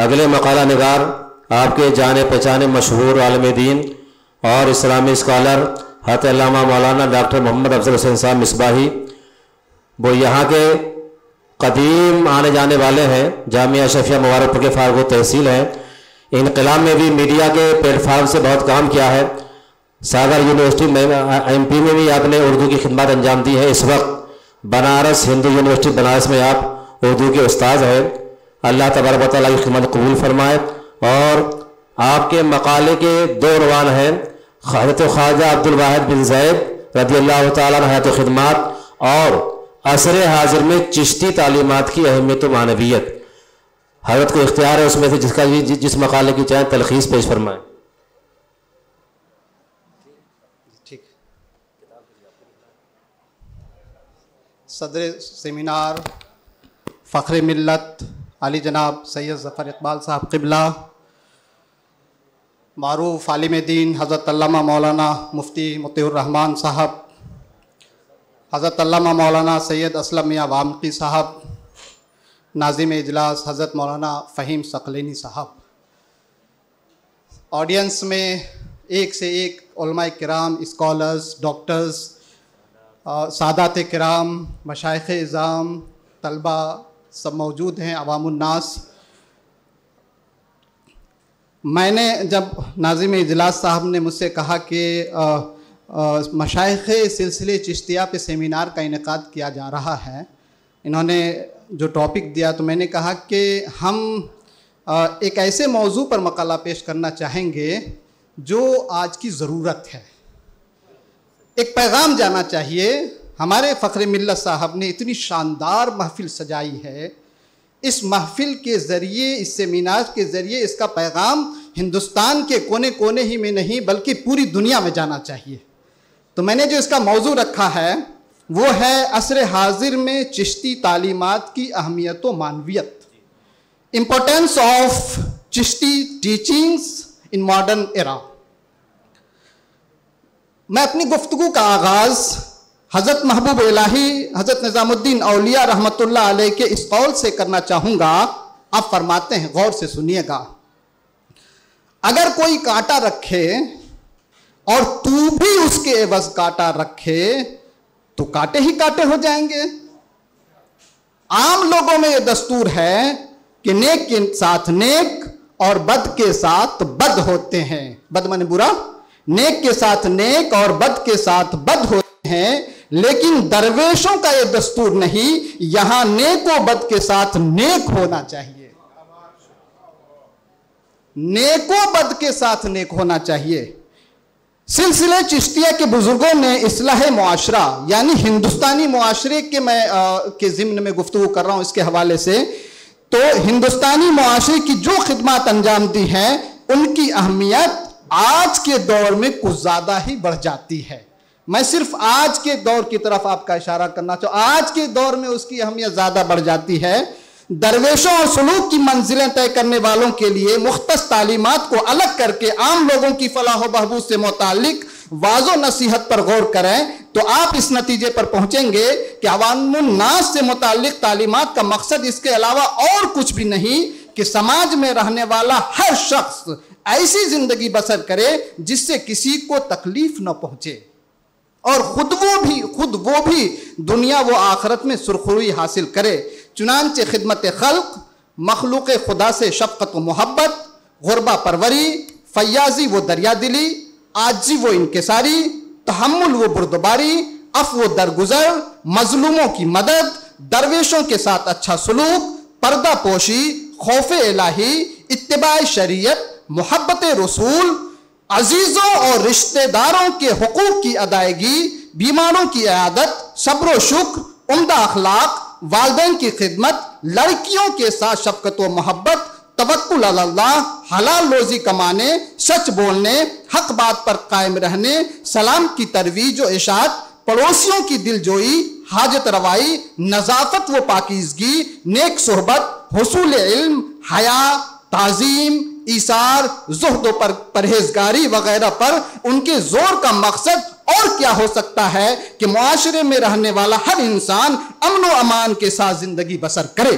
اگلے مقالہ نگار آپ کے جانے پہچانے مشہور عالم دین اور اسلامی اسکالر حضرت علامہ مولانا ڈاکٹر محمد افضل حسین صاحب مصباحی، وہ یہاں کے قدیم آنے جانے والے ہیں، جامعہ اشرفیہ مبارک کے فارغ التحصیل ہیں۔ انقلاب میں بھی میڈیا کے پلیٹ فارم سے بہت کام کیا ہے۔ ساگر یونیورسٹی میں MP میں بھی آپ نے اردو کی خدمات انجام دی ہے۔ اس وقت بنارس ہندو یونیورسٹی بنارس میں آپ اردو کے استاذ ہیں۔ اللہ تبارک و تعالیٰ کی خدمت قبول فرمائے۔ اور آپ کے مقالے کے 2 عنوان ہیں، حضرت خواجہ عبدالواحد بن زید رضی اللہ تعالیٰ عنہ حیات و خدمات اور عصر حاضر میں چشتی تعلیمات کی اہمیت و معنویت۔ حضرت کو اختیار ہے اس میں سے جس مقالے کی چاہیں تلخیص پیش فرمائیں۔ ٹھیک۔ صدر سیمینار فخر ملت علی جناب سید ظفر اقبال صاحب قبلہ، معروف عالم دین حضرت علامہ مولانا مفتی مطیع الرحمان صاحب، حضرت علامہ مولانا سید اسلم میاں وامقی صاحب، ناظم اجلاس حضرت مولانا فہیم ثقلینی صاحب، آڈینس میں ایک سے ایک علماء کرام، اسکالرز، ڈاکٹرز، سادات کرام، مشائخ اعظام، طلبہ سب موجود ہیں، عوام الناس۔ میں نے جب ناظم اجلاس صاحب نے مجھ سے کہا کہ مشائخ سلسلے چشتیہ پہ سیمینار کا انعقاد کیا جا رہا ہے، انہوں نے جو ٹاپک دیا تو میں نے کہا کہ ہم ایک ایسے موضوع پر مقالہ پیش کرنا چاہیں گے جو آج کی ضرورت ہے، ایک پیغام جانا چاہیے۔ ہمارے فخر ملت صاحب نے اتنی شاندار محفل سجائی ہے، اس محفل کے ذریعے، اس سیمینار کے ذریعے اس کا پیغام ہندوستان کے کونے کونے ہی میں نہیں بلکہ پوری دنیا میں جانا چاہیے۔ تو میں نے جو اس کا موضوع رکھا ہے وہ ہے عصر حاضر میں چشتی تعلیمات کی اہمیت و معنویت، importance of Chishti teachings in modern era. میں اپنی گفتگو کا آغاز حضرت محبوب الہی حضرت نظام الدین اولیاء رحمۃ اللہ علیہ کے اس قول سے کرنا چاہوں گا۔ آپ فرماتے ہیں، غور سے سنیے گا، اگر کوئی کانٹا رکھے اور تو بھی اس کے عوض کانٹا رکھے تو کانٹے ہی کانٹے ہو جائیں گے۔ عام لوگوں میں یہ دستور ہے کہ نیک کے ساتھ نیک اور بد کے ساتھ بد ہوتے ہیں، بد معنی برا، نیک کے ساتھ نیک اور بد کے ساتھ بد ہوتے ہیں، لیکن درویشوں کا یہ دستور نہیں، یہاں نیک و بد کے ساتھ نیک ہونا چاہیے، نیک و بد کے ساتھ نیک ہونا چاہیے۔ سلسلے چشتیہ کے بزرگوں نے اصلاح معاشرہ یعنی ہندوستانی معاشرے کے ضمن میں گفتگو کر رہا ہوں اس کے حوالے سے، تو ہندوستانی معاشرے کی جو خدمات انجام دی ہیں ان کی اہمیت آج کے دور میں کچھ زیادہ ہی بڑھ جاتی ہے۔ میں صرف آج کے دور کی طرف آپ کا اشارہ کرنا چاہوں، آج کے دور میں اس کی اہمیت زیادہ بڑھ جاتی ہے۔ درویشوں اور سلوک کی منزلیں طے کرنے والوں کے لیے مختص تعلیمات کو الگ کر کے عام لوگوں کی فلاح و بہبود سے متعلق واضح و نصیحت پر غور کریں تو آپ اس نتیجے پر پہنچیں گے کہ عوام الناس سے متعلق تعلیمات کا مقصد اس کے علاوہ اور کچھ بھی نہیں کہ سماج میں رہنے والا ہر شخص ایسی زندگی بسر کرے جس سے کسی کو تکلیف نہ پہنچے، اور خود وہ بھی دنیا و آخرت میں سرخروئی حاصل کرے۔ چنانچہ خدمت خلق، مخلوق خدا سے شفقت و محبت، غربہ پروری، فیاضی و دریا دلی، عاجزی و انکساری، تحمل و بردباری، عفو و درگزر، مظلوموں کی مدد، درویشوں کے ساتھ اچھا سلوک، پردہ پوشی، خوف الہی، اتباع شریعت، محبت رسول، عزیزوں اور رشتہ داروں کے حقوق کی ادائیگی، بیماروں کی عیادت، صبر و شکر، عمدہ اخلاق، والدین کی خدمت، لڑکیوں کے ساتھ شفقت و محبت، توکل علی اللہ، حلال روزی کمانے، سچ بولنے، حق بات پر قائم رہنے، سلام کی ترویج و اشاعت، پڑوسیوں کی دل جوئی، حاجت روائی، نظافت و پاکیزگی، نیک صحبت، حصول علم، حیا، تعظیم، ایثار، زہد و پرہیزگاری وغیرہ پر ان کے زور کا مقصد اور کیا ہو سکتا ہے کہ معاشرے میں رہنے والا ہر انسان امن و امان کے ساتھ زندگی بسر کرے۔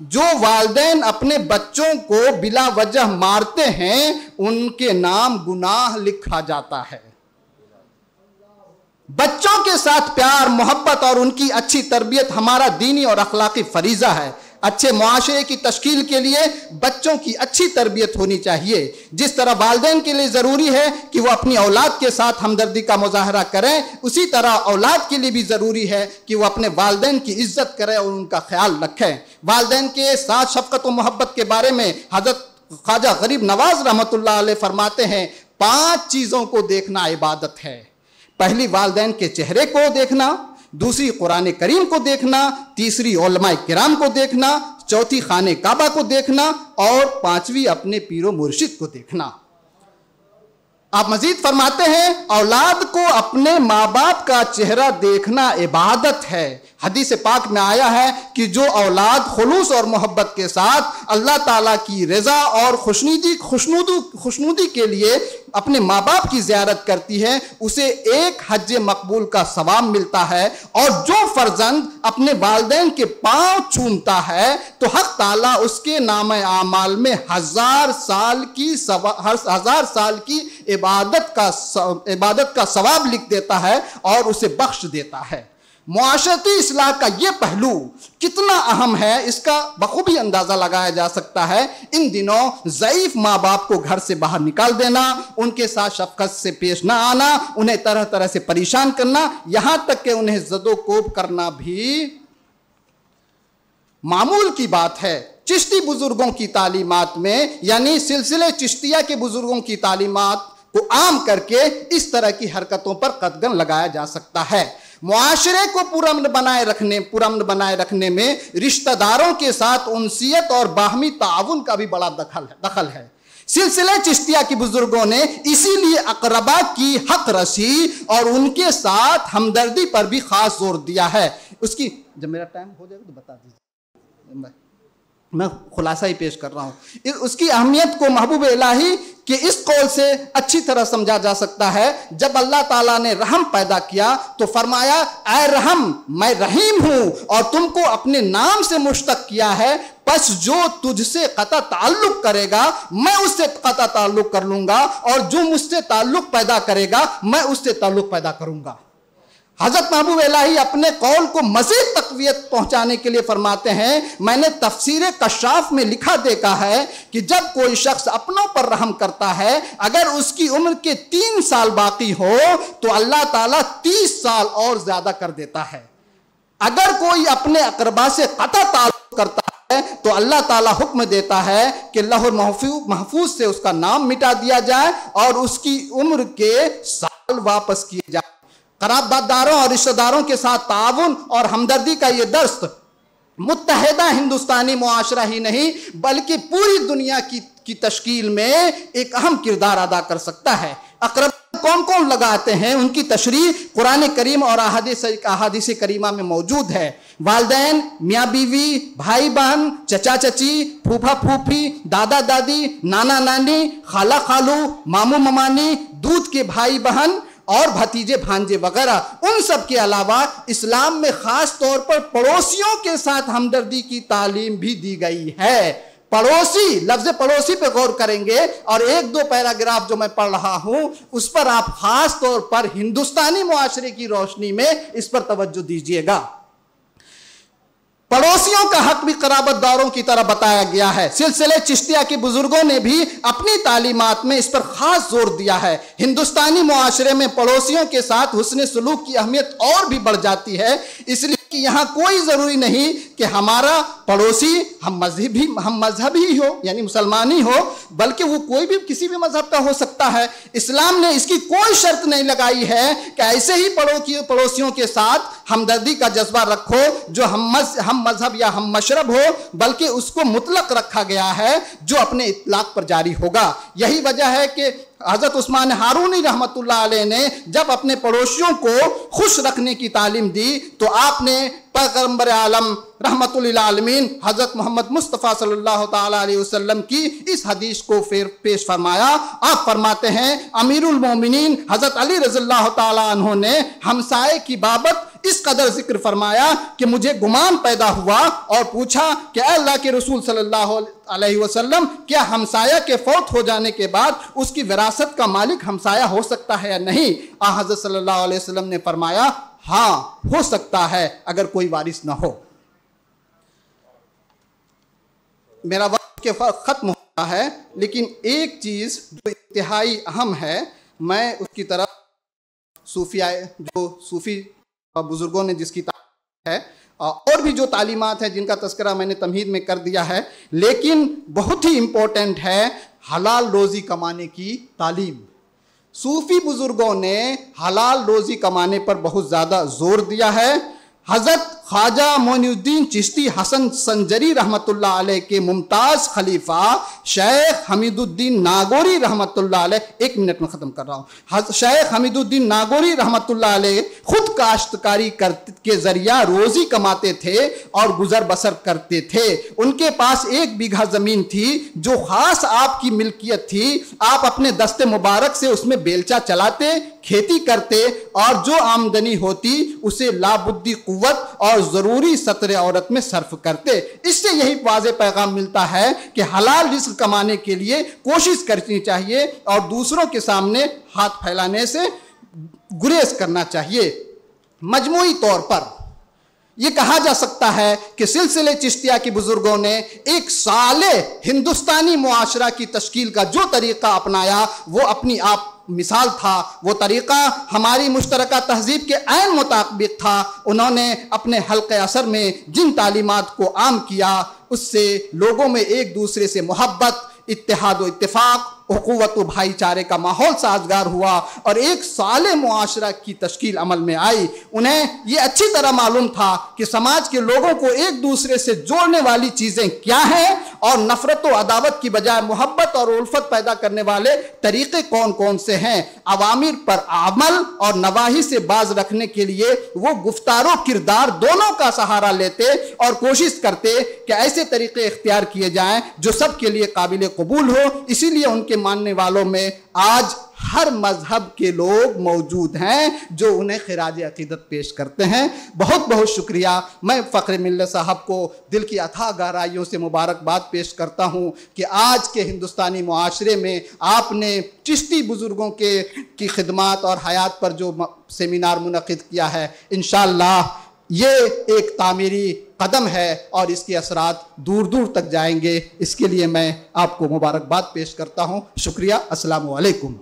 جو والدین اپنے بچوں کو بلا وجہ مارتے ہیں ان کے نام گناہ لکھا جاتا ہے۔ بچوں کے ساتھ پیار، محبت اور ان کی اچھی تربیت ہمارا دینی اور اخلاقی فریضہ ہے۔ اچھے معاشرے کی تشکیل کے لیے بچوں کی اچھی تربیت ہونی چاہیے۔ جس طرح والدین کے لیے ضروری ہے کہ وہ اپنی اولاد کے ساتھ ہمدردی کا مظاہرہ کریں، اسی طرح اولاد کے لیے بھی ضروری ہے کہ وہ اپنے والدین کی عزت کریں اور ان کا خیال رکھیں۔ والدین کے ساتھ شفقت و محبت کے بارے میں حضرت خواجہ غریب نواز رحمۃ اللہ علیہ فرماتے ہیں 5 چیزوں کو دیکھنا عبادت ہے۔ پہلی والدین کے چہرے کو دیکھنا، دوسری قرآن کریم کو دیکھنا، تیسری علماء کرام کو دیکھنا، چوتھی خانہ کعبہ کو دیکھنا اور 5ویں اپنے پیر و مرشد کو دیکھنا۔ آپ مزید فرماتے ہیں اولاد کو اپنے ماں باپ کا چہرہ دیکھنا عبادت ہے۔ حدیث پاک میں آیا ہے کہ جو اولاد خلوص اور محبت کے ساتھ اللہ تعالیٰ کی رضا اور خوشنودی کے لیے اپنے ماں باپ کی زیارت کرتی ہے اسے ایک حج مقبول کا ثواب ملتا ہے، اور جو فرزند اپنے والدین کے پاؤں چومتا ہے تو حق تعالیٰ اس کے نام اعمال میں 1000 سال کی عبادت کا ثواب لکھ دیتا ہے اور اسے بخش دیتا ہے۔ معاشرتی اصلاح کا یہ پہلو کتنا اہم ہے اس کا بخوبی اندازہ لگایا جا سکتا ہے۔ ان دنوں ضعیف ماں باپ کو گھر سے باہر نکال دینا، ان کے ساتھ شفقت سے پیش نہ آنا، انہیں طرح طرح سے پریشان کرنا، یہاں تک کہ انہیں زد و کوب کرنا بھی معمول کی بات ہے۔ چشتی بزرگوں کی تعلیمات میں یعنی سلسلے چشتیہ کے بزرگوں کی تعلیمات کو عام کر کے اس طرح کی حرکتوں پر قدغن لگایا جا سکتا ہے۔ معاشرے کو پرامن بنائے رکھنے میں رشتہ داروں کے ساتھ انسیت اور باہمی تعاون کا بھی بڑا دخل ہے۔ سلسلہ چشتیہ کی بزرگوں نے اسی لیے اقربا کی حق رسی اور ان کے ساتھ ہمدردی پر بھی خاص زور دیا ہے۔ اس کی جب میرا ٹائم ہو جائے گا تو بتا دیجیے، میں خلاصہ ہی پیش کر رہا ہوں۔ اس کی اہمیت کو محبوب الہی کہ اس قول سے اچھی طرح سمجھا جا سکتا ہے، جب اللہ تعالیٰ نے رحم پیدا کیا تو فرمایا اے رحم میں رحیم ہوں اور تم کو اپنے نام سے مشتق کیا ہے، پس جو تجھ سے قطع تعلق کرے گا میں اس سے قطع تعلق کر لوں گا، اور جو مجھ سے تعلق پیدا کرے گا میں اس سے تعلق پیدا کروں گا۔ حضرت محبوب الہی اپنے قول کو مزید تقویت پہنچانے کے لیے فرماتے ہیں میں نے تفسیر کشاف میں لکھا دیکھا ہے کہ جب کوئی شخص اپنوں پر رحم کرتا ہے اگر اس کی عمر کے 3 سال باقی ہو تو اللہ تعالیٰ 30 سال اور زیادہ کر دیتا ہے۔ اگر کوئی اپنے اقربا سے قطع تعلق کرتا ہے تو اللہ تعالیٰ حکم دیتا ہے کہ لوح محفوظ سے اس کا نام مٹا دیا جائے اور اس کی عمر کے سال واپس کیے جائے۔ قرابت داروں اور رشتہ داروں کے ساتھ تعاون اور ہمدردی کا یہ درس متحدہ ہندوستانی معاشرہ ہی نہیں بلکہ پوری دنیا کی تشکیل میں ایک اہم کردار ادا کر سکتا ہے۔ اقرب کون کون لگاتے ہیں ان کی تشریح قرآن کریم اور احادیث کریمہ میں موجود ہے۔ والدین، میاں بیوی، بھائی بہن، چچا چچی، پھوپھا پھوپھی، دادا دادی، نانا نانی، خالہ خالو، ماموں ممانی، دودھ کے بھائی بہن اور بھتیجے بھانجے وغیرہ، ان سب کے علاوہ اسلام میں خاص طور پر پڑوسیوں کے ساتھ ہمدردی کی تعلیم بھی دی گئی ہے۔ پڑوسی، لفظ پڑوسی پہ غور کریں گے اور 1-2 پیراگراف جو میں پڑھ رہا ہوں اس پر آپ خاص طور پر ہندوستانی معاشرے کی روشنی میں اس پر توجہ دیجیے گا۔ پڑوسیوں کا حق بھی قرابت داروں کی طرح بتایا گیا ہے۔ سلسلے چشتیہ کے بزرگوں نے بھی اپنی تعلیمات میں اس پر خاص زور دیا ہے۔ ہندوستانی معاشرے میں پڑوسیوں کے ساتھ حسن سلوک کی اہمیت اور بھی بڑھ جاتی ہے، اس لیے کہ یہاں کوئی ضروری نہیں کہ ہمارا پڑوسی ہم مذہبی ہو یعنی مسلمانی ہو، بلکہ وہ کوئی بھی کسی بھی مذہب کا ہو سکتا ہے۔ اسلام نے اس کی کوئی شرط نہیں لگائی ہے کہ ایسے ہی پڑوسیوں کے ساتھ ہمدردی کا جذبہ رکھو جو ہم مذہب یا ہم مشرب ہو، بلکہ اس کو مطلق رکھا گیا ہے جو اپنے اطلاق پر جاری ہوگا۔ یہی وجہ ہے کہ حضرت عثمان ہارونی رحمت اللہ علیہ نے جب اپنے پڑوسیوں کو خوش رکھنے کی تعلیم دی تو آپ نے پیغمبر عالم رحمت للعالمین حضرت محمد مصطفیٰ صلی اللہ تعالیٰ علیہ وسلم کی اس حدیث کو پیش فرمایا۔ آپ فرماتے ہیں امیر المومنین حضرت علی رضی اللہ تعالیٰ عنہ نے ہمسائے کی بابت اس قدر ذکر فرمایا کہ مجھے گمان پیدا ہوا اور پوچھا کہ اے اللہ کے رسول صلی اللہ علیہ وسلم، کیا ہمسایہ کے فوت ہو جانے کے بعد اس کی وراثت کا مالک ہمسایہ ہو سکتا ہے یا نہیں؟ حضرت صلی اللہ علیہ وسلم نے فرمایا ہاں ہو سکتا ہے اگر کوئی وارث نہ ہو۔ میرا وقت کے ختم ہوتا ہے، لیکن ایک چیز جو انتہائی اہم ہے، میں اس کی طرف صوفی بزرگوں نے جس کی تعلیم ہے اور بھی جو تعلیمات ہیں جن کا تذکرہ میں نے تمہید میں کر دیا ہے، لیکن بہت ہی امپورٹنٹ ہے حلال روزی کمانے کی تعلیم۔ صوفی بزرگوں نے حلال روزی کمانے پر بہت زیادہ زور دیا ہے۔ حضرت خواجہ معین الدین چشتی حسن سنجری رحمۃ اللہ علیہ کے ممتاز خلیفہ شیخ حمید الدین ناگوری رحمۃ اللہ علیہ، 1 منٹ میں ختم کر رہا ہوں، شیخ حمید الدین ناگوری رحمۃ اللہ علیہ خود کاشتکاری کے ذریعہ روزی کماتے تھے اور گزر بسر کرتے تھے۔ ان کے پاس 1 بیگھہ زمین تھی جو خاص آپ کی ملکیت تھی، آپ اپنے دست مبارک سے اس میں بیلچہ چلاتے، کھیتی کرتے اور جو آمدنی ہوتی اسے لابدی قوت اور ضروری سطر عورت میں صرف کرتے۔ اس سے یہی واضح پیغام ملتا ہے کہ حلال رزق کمانے کے لیے کوشش کرنی چاہیے اور دوسروں کے سامنے ہاتھ پھیلانے سے گریز کرنا چاہیے۔ مجموعی طور پر یہ کہا جا سکتا ہے کہ سلسلے چشتیہ کے بزرگوں نے ایک صالح ہندوستانی معاشرہ کی تشکیل کا جو طریقہ اپنایا وہ اپنی آپ مثال تھا، وہ طریقہ ہماری مشترکہ تہذیب کے عین مطابق تھا۔ انہوں نے اپنے حلقہ اثر میں جن تعلیمات کو عام کیا اس سے لوگوں میں ایک دوسرے سے محبت، اتحاد و اتفاق، اخوت و بھائی چارے کا ماحول سازگار ہوا اور ایک صالح معاشرہ کی تشکیل عمل میں آئی۔ انہیں یہ اچھی طرح معلوم تھا کہ سماج کے لوگوں کو ایک دوسرے سے جوڑنے والی چیزیں کیا ہیں اور نفرت و عداوت کی بجائے محبت اور الفت پیدا کرنے والے طریقے کون کون سے ہیں۔ اوامر پر عمل اور نواہی سے باز رکھنے کے لیے وہ گفتار و کردار دونوں کا سہارا لیتے اور کوشش کرتے کہ ایسے طریقے اختیار کیے جائیں جو سب کے لیے قابل قبول ہو۔ اسی لیے ان کے ماننے والوں میں آج ہر مذہب کے لوگ موجود ہیں جو انہیں خراج عقیدت پیش کرتے ہیں۔ بہت بہت شکریہ۔ میں فخر ملت صاحب کو دل کی اتھاہ گہرائیوں سے مبارکباد پیش کرتا ہوں کہ آج کے ہندوستانی معاشرے میں آپ نے چشتی بزرگوں کی خدمات اور حیات پر جو سیمینار منعقد کیا ہے، انشاءاللہ یہ ایک تعمیری قدم ہے اور اس کے اثرات دور دور تک جائیں گے۔ اس کے لیے میں آپ کو مبارکباد پیش کرتا ہوں۔ شکریہ۔ السلام علیکم۔